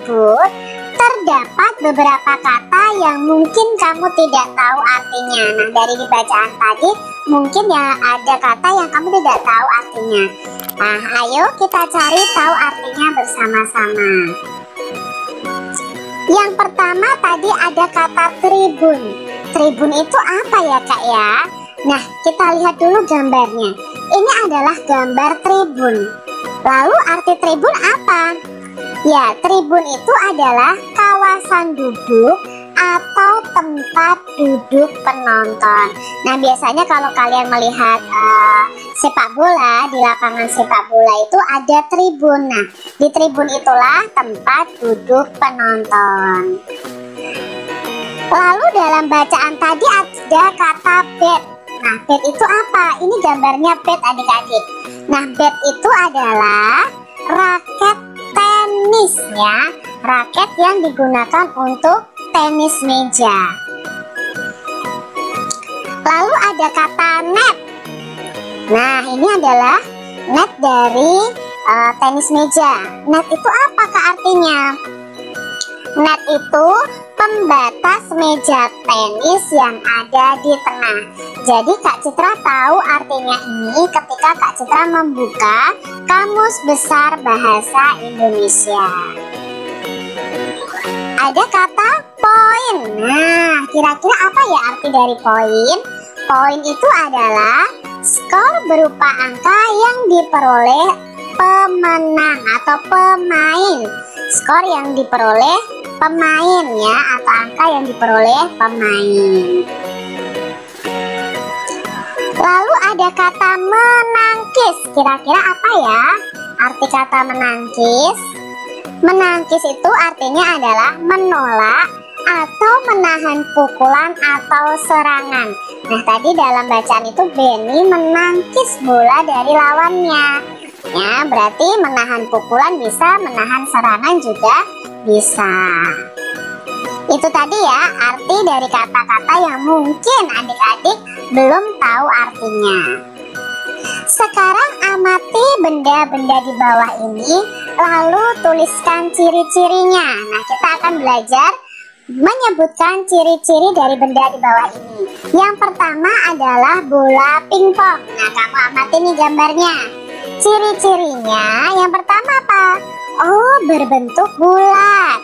tersebut terdapat beberapa kata yang mungkin kamu tidak tahu artinya. Nah, dari bacaan tadi mungkin ya ada kata yang kamu tidak tahu artinya. Nah, ayo kita cari tahu artinya bersama-sama. Yang pertama tadi ada kata tribun. Tribun itu apa ya Kak ya? Nah, kita lihat dulu gambarnya. Ini adalah gambar tribun. Lalu arti tribun apa? Ya, tribun itu adalah kawasan duduk atau tempat duduk penonton. Nah, biasanya kalau kalian melihat sepak bola, di lapangan sepak bola itu ada tribun. Nah, di tribun itulah tempat duduk penonton. Lalu dalam bacaan tadi ada kata bat. Nah, bat itu apa? Ini gambarnya bat adik-adik. Nah, bat itu adalah raket tenis ya, raket yang digunakan untuk tenis meja. Lalu ada kata net. Nah, ini adalah net dari tenis meja. Net itu apa Kak artinya? Net itu pembatas meja tenis yang ada di tengah. Jadi Kak Citra tahu artinya ini ketika Kak Citra membuka Kamus Besar Bahasa Indonesia. Ada kata poin. Nah, kira-kira apa ya arti dari poin? Poin itu adalah skor berupa angka yang diperoleh pemenang atau pemain. Skor yang diperoleh pemain ya, atau angka yang diperoleh pemain. Lalu ada kata menangkis. Kira-kira apa ya arti kata menangkis? Menangkis itu artinya adalah menolak atau menahan pukulan atau serangan. Nah, tadi dalam bacaan itu Benny menangkis bola dari lawannya. Ya, berarti menahan pukulan bisa, menahan serangan juga bisa. Itu tadi ya arti dari kata-kata yang mungkin adik-adik belum tahu artinya. Sekarang amati benda-benda di bawah ini, lalu tuliskan ciri-cirinya. Nah, kita akan belajar menyebutkan ciri-ciri dari benda di bawah ini. Yang pertama adalah bola pingpong. Nah, kamu amati nih gambarnya. Ciri-cirinya yang pertama apa? Oh, berbentuk bulat,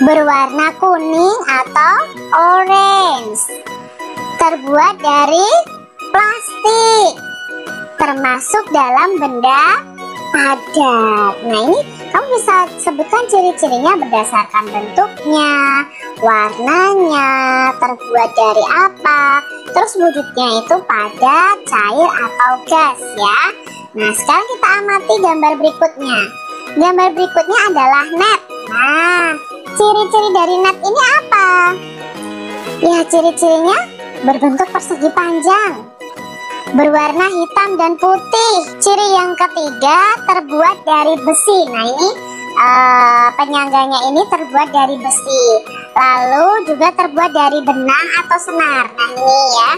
berwarna kuning atau orange, terbuat dari plastik, termasuk dalam benda padat. Nah, ini kamu bisa sebutkan ciri-cirinya berdasarkan bentuknya, warnanya, terbuat dari apa, terus wujudnya itu padat, cair, atau gas ya. Nah, sekarang kita amati gambar berikutnya. Gambar berikutnya adalah net. Nah, ciri-ciri dari net ini apa? Ya, ciri-cirinya berbentuk persegi panjang, berwarna hitam dan putih. Ciri yang ketiga terbuat dari besi. Nah, ini penyangganya ini terbuat dari besi. Lalu juga terbuat dari benang atau senar. Nah, ini ya,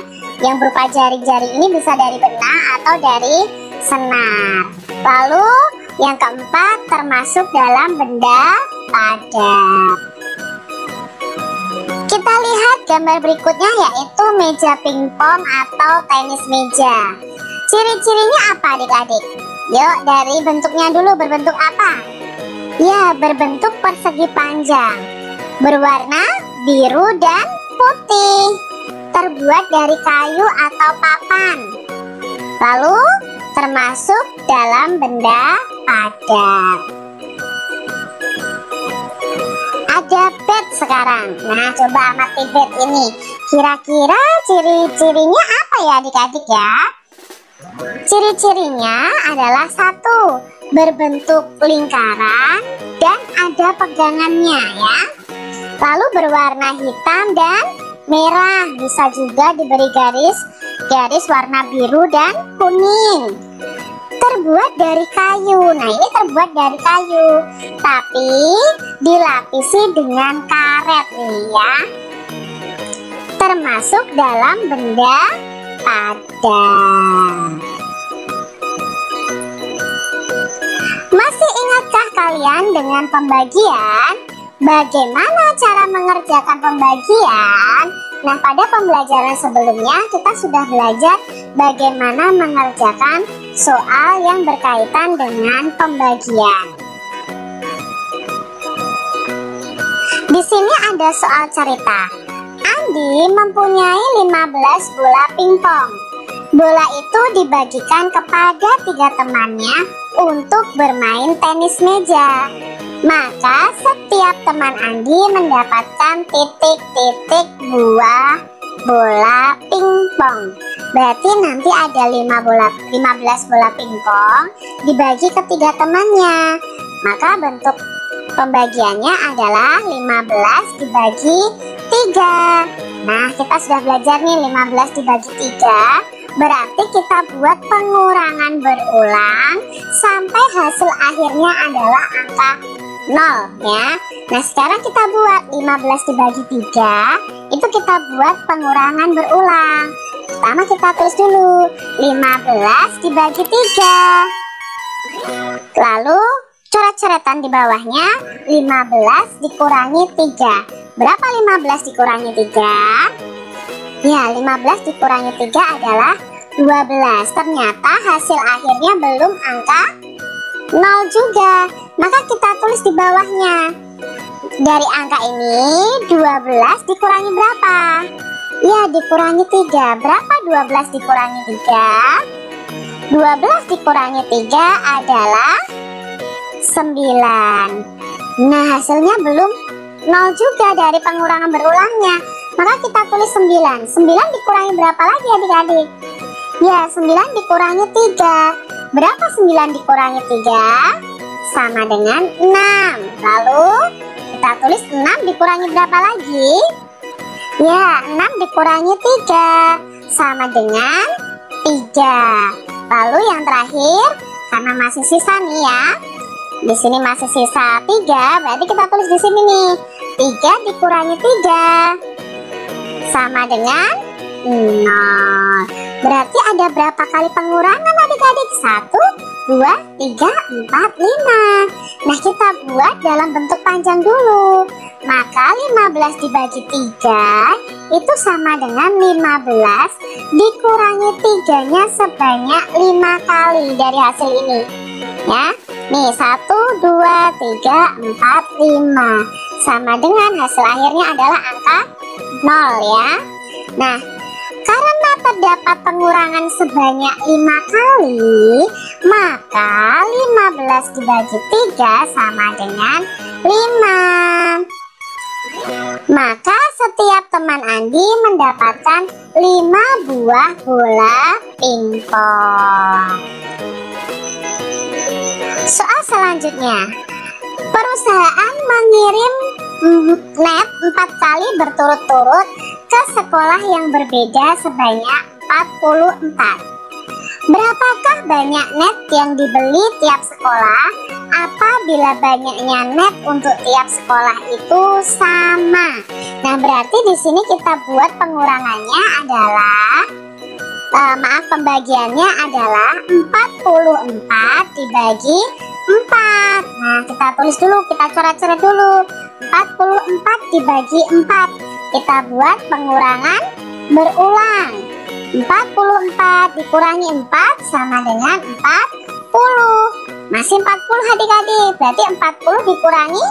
yang berupa jari-jari ini bisa dari benang atau dari senar. Lalu yang keempat termasuk dalam benda padat. Kita lihat gambar berikutnya, yaitu meja pingpong atau tenis meja. Ciri-cirinya apa adik-adik? Yuk, dari bentuknya dulu, berbentuk apa? Ya, berbentuk persegi panjang, berwarna biru dan putih, terbuat dari kayu atau papan. Lalu termasuk dalam benda padat. Ada bat sekarang. Nah, coba amati bat ini. Kira-kira ciri-cirinya apa ya adik-adik ya? Ciri-cirinya adalah satu, berbentuk lingkaran dan ada pegangannya ya. Lalu berwarna hitam dan merah, bisa juga diberi garis warna biru dan kuning. Terbuat dari kayu. Nah, ini terbuat dari kayu, tapi dilapisi dengan karet nih ya. Termasuk dalam benda padat. Masih ingat tertarikkah kalian dengan pembagian? Bagaimana cara mengerjakan pembagian? Nah, pada pembelajaran sebelumnya kita sudah belajar bagaimana mengerjakan soal yang berkaitan dengan pembagian. Di sini ada soal cerita. Andi mempunyai 15 bola pingpong. Bola itu dibagikan kepada 3 temannya untuk bermain tenis meja. Maka setiap teman Andi mendapatkan titik-titik buah bola pingpong. Berarti nanti ada 15 bola pingpong dibagi ke 3 temannya. Maka bentuk pembagiannya adalah 15 dibagi 3. Nah, kita sudah belajar nih 15 dibagi 3. Berarti kita buat pengurangan berulang sampai hasil akhirnya adalah angka 0 ya. Nah, sekarang kita buat 15 dibagi 3. Itu kita buat pengurangan berulang. Pertama kita tulis dulu 15 dibagi 3. Lalu coret-coretan di bawahnya 15 dikurangi 3. Berapa 15 dikurangi 3? Ya, 15 dikurangi 3 adalah 12. Ternyata hasil akhirnya belum angka 0 juga. Maka kita tulis di bawahnya. Dari angka ini 12 dikurangi berapa? Ya, dikurangi 3. Berapa 12 dikurangi 3? 12 dikurangi 3 adalah 9. Nah, hasilnya belum 0 juga dari pengurangan berulangnya. Maka kita tulis 9. 9 dikurangi berapa lagi adik-adik? Ya, 9 dikurangi 3. Berapa 9 dikurangi 3? Sama dengan 6. Lalu kita tulis 6 dikurangi berapa lagi? Ya, 6 dikurangi 3. Sama dengan 3. Lalu yang terakhir, karena masih sisa nih ya. Di sini masih sisa 3, berarti kita tulis di sini nih. 3 dikurangi 3 sama dengan 0. Berarti ada berapa kali pengurangan adik-adik? 1, 2, 3, 4, 5. Nah, kita buat dalam bentuk panjang dulu. Maka 15 dibagi 3 itu sama dengan 15 dikurangi 3-nya sebanyak 5 kali dari hasil ini. Ya, nih 1, 2, 3, 4, 5. Sama dengan hasil akhirnya adalah angka 0 ya. Nah, karena terdapat pengurangan sebanyak 5 kali, maka 15 dibagi 3 sama dengan 5. Maka setiap teman Andi mendapatkan 5 buah bola pingpong. Soal selanjutnya, perusahaan mengirim net 4 kali berturut-turut ke sekolah yang berbeda sebanyak 44. Berapakah banyak net yang dibeli tiap sekolah apabila banyaknya net untuk tiap sekolah itu sama? Nah, berarti di sini kita buat pengurangannya adalah pembagiannya adalah 44 dibagi 4. Nah, kita tulis dulu, kita coret-coret dulu. 44 dibagi 4. Kita buat pengurangan berulang. 44 dikurangi 4 sama dengan 40. Masih 40 adik-adik. Berarti 40 dikurangi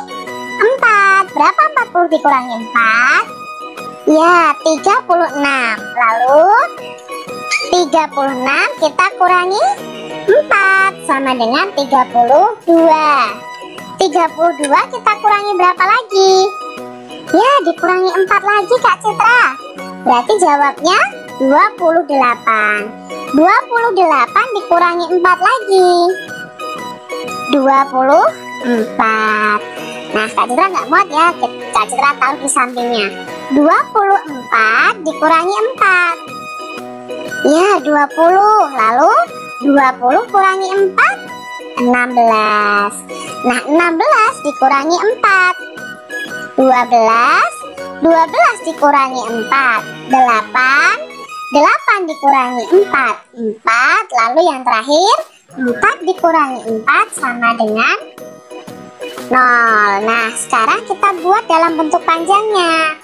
4. Berapa 40 dikurangi 4? Ya, 36. Lalu 36 kita kurangi 4 sama dengan 32. 32 kita kurangi berapa lagi? Ya, dikurangi 4 lagi Kak Citra. Berarti jawabnya 28. 28 dikurangi 4 lagi 24. Nah, Kak Citra nggak muat ya, Kak Citra taruh di sampingnya. 24 dikurangi 4. Ya, 20. Lalu 20 kurangi 4, 16. Nah, 16 dikurangi 4, 12. 12 dikurangi 4, 8. 8 dikurangi 4, 4. Lalu yang terakhir 4 dikurangi 4 sama dengan 0. Nah, sekarang kita buat dalam bentuk panjangnya.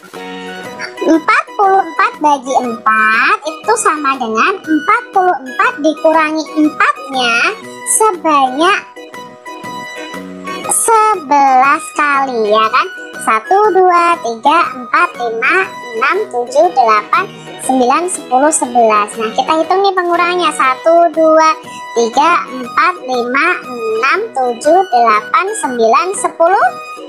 44 bagi 4 itu sama dengan 44 dikurangi 4-nya sebanyak 11 kali, ya kan? 1, 2, 3, 4, 5, 6, 7, 8, 9, 10, 11. Nah, kita hitung nih pengurangannya. 1, 2, 3, 4, 5, 6, 7, 8, 9, 10,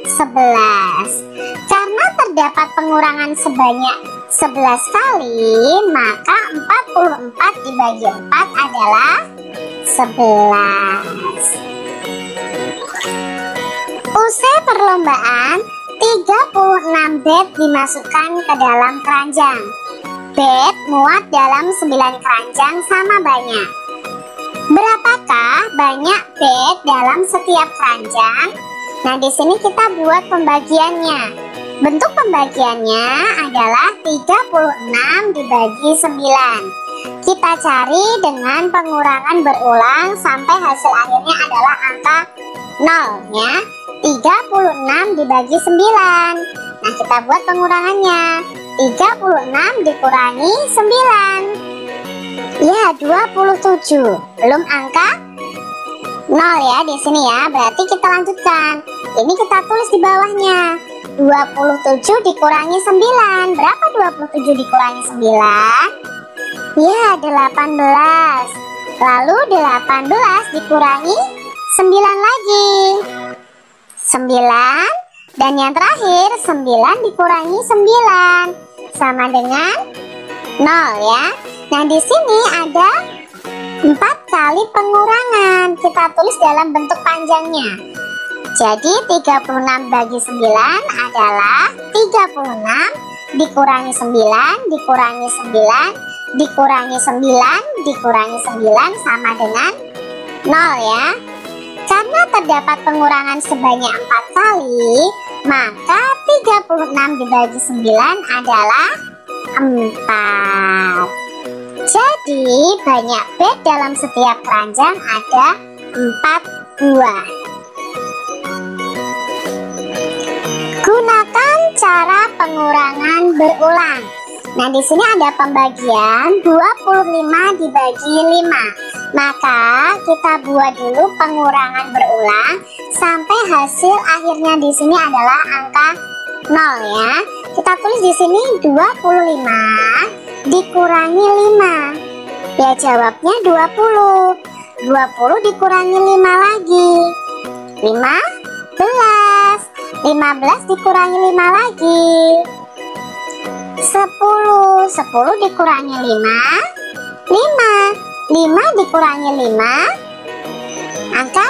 11. Karena terdapat pengurangan sebanyak 11 kali, maka 44 dibagi 4 adalah 11. Usai perlombaan, 36 bed dimasukkan ke dalam keranjang. Bed muat dalam 9 keranjang sama banyak. Berapakah banyak bed dalam setiap keranjang? Nah, di sini kita buat pembagiannya. Bentuk pembagiannya adalah 36 dibagi 9. Kita cari dengan pengurangan berulang sampai hasil akhirnya adalah angka 0, ya. 36 dibagi 9. Nah, kita buat pengurangannya. 36 dikurangi 9. Ya, 27. Belum angka 0 ya di sini ya. Berarti kita lanjutkan. Ini kita tulis di bawahnya. 27 dikurangi 9. Berapa 27 dikurangi 9? Ya, 18. Lalu 18 dikurangi 9 lagi. 9. Dan yang terakhir 9 dikurangi 9 sama dengan 0 ya. Nah, di sini ada 4 kali pengurangan. Kita tulis dalam bentuk panjangnya. Jadi 36 bagi 9 adalah 36 dikurangi 9 dikurangi 9 dikurangi 9 dikurangi 9 sama dengan 0 ya. Karena terdapat pengurangan sebanyak 4 kali, maka 36 dibagi 9 adalah 4. Jadi banyak bed dalam setiap keranjang ada 4 buah. Gunakan cara pengurangan berulang. Nah, di sini ada pembagian 25 dibagi 5. Maka kita buat dulu pengurangan berulang sampai hasil akhirnya di sini adalah angka 0 ya. Kita tulis di sini 25 dikurangi 5. Ya, jawabnya 20. 20 dikurangi 5 lagi. 15. 15 dikurangi 5 lagi. 10. 10 dikurangi 5. 5 dikurangi 5, angka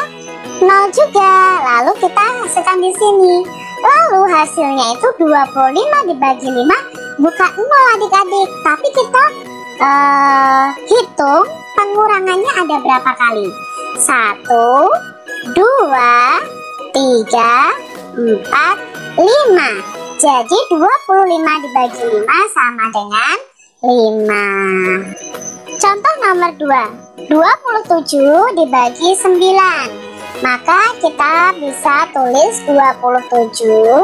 0 juga. Lalu kita hasilkan di sini. Lalu hasilnya itu 25 dibagi 5 bukan 0 adik-adik, tapi kita hitung pengurangannya ada berapa kali. 1, 2, 3, 4, 5. Jadi 25 dibagi 5 sama dengan 5. Contoh nomor 2, 27 dibagi 9. Maka kita bisa tulis 27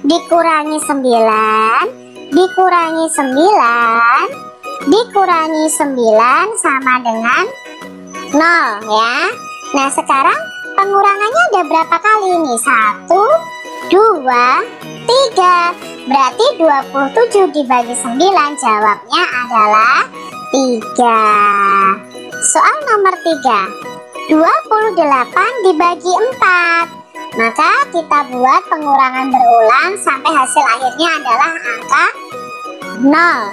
dikurangi 9 dikurangi 9 dikurangi 9 sama dengan 0 ya. Nah, sekarang pengurangannya ada berapa kali ini? 1, 2, 3. Berarti 27 dibagi 9 jawabnya adalah 3. Soal nomor 3, 28 dibagi 4. Maka kita buat pengurangan berulang sampai hasil akhirnya adalah angka 0.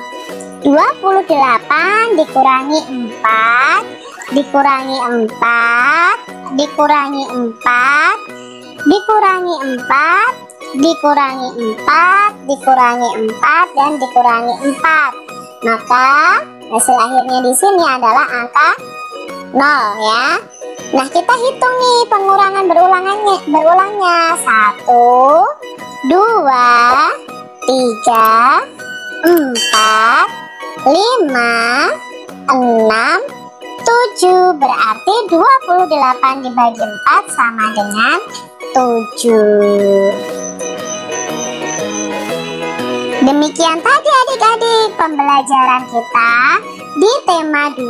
28 dikurangi 4 dikurangi 4 dikurangi 4 dikurangi 4 dikurangi 4 dikurangi 4 dan dikurangi 4. Maka hasil akhirnya di sini adalah angka 0 ya. Nah, kita hitung nih pengurangan berulangnya. 1, 2, 3, 4, 5, 6, 7. Berarti 28 dibagi 4 sama dengan 7. Demikian tadi adik-adik pembelajaran kita di tema 2.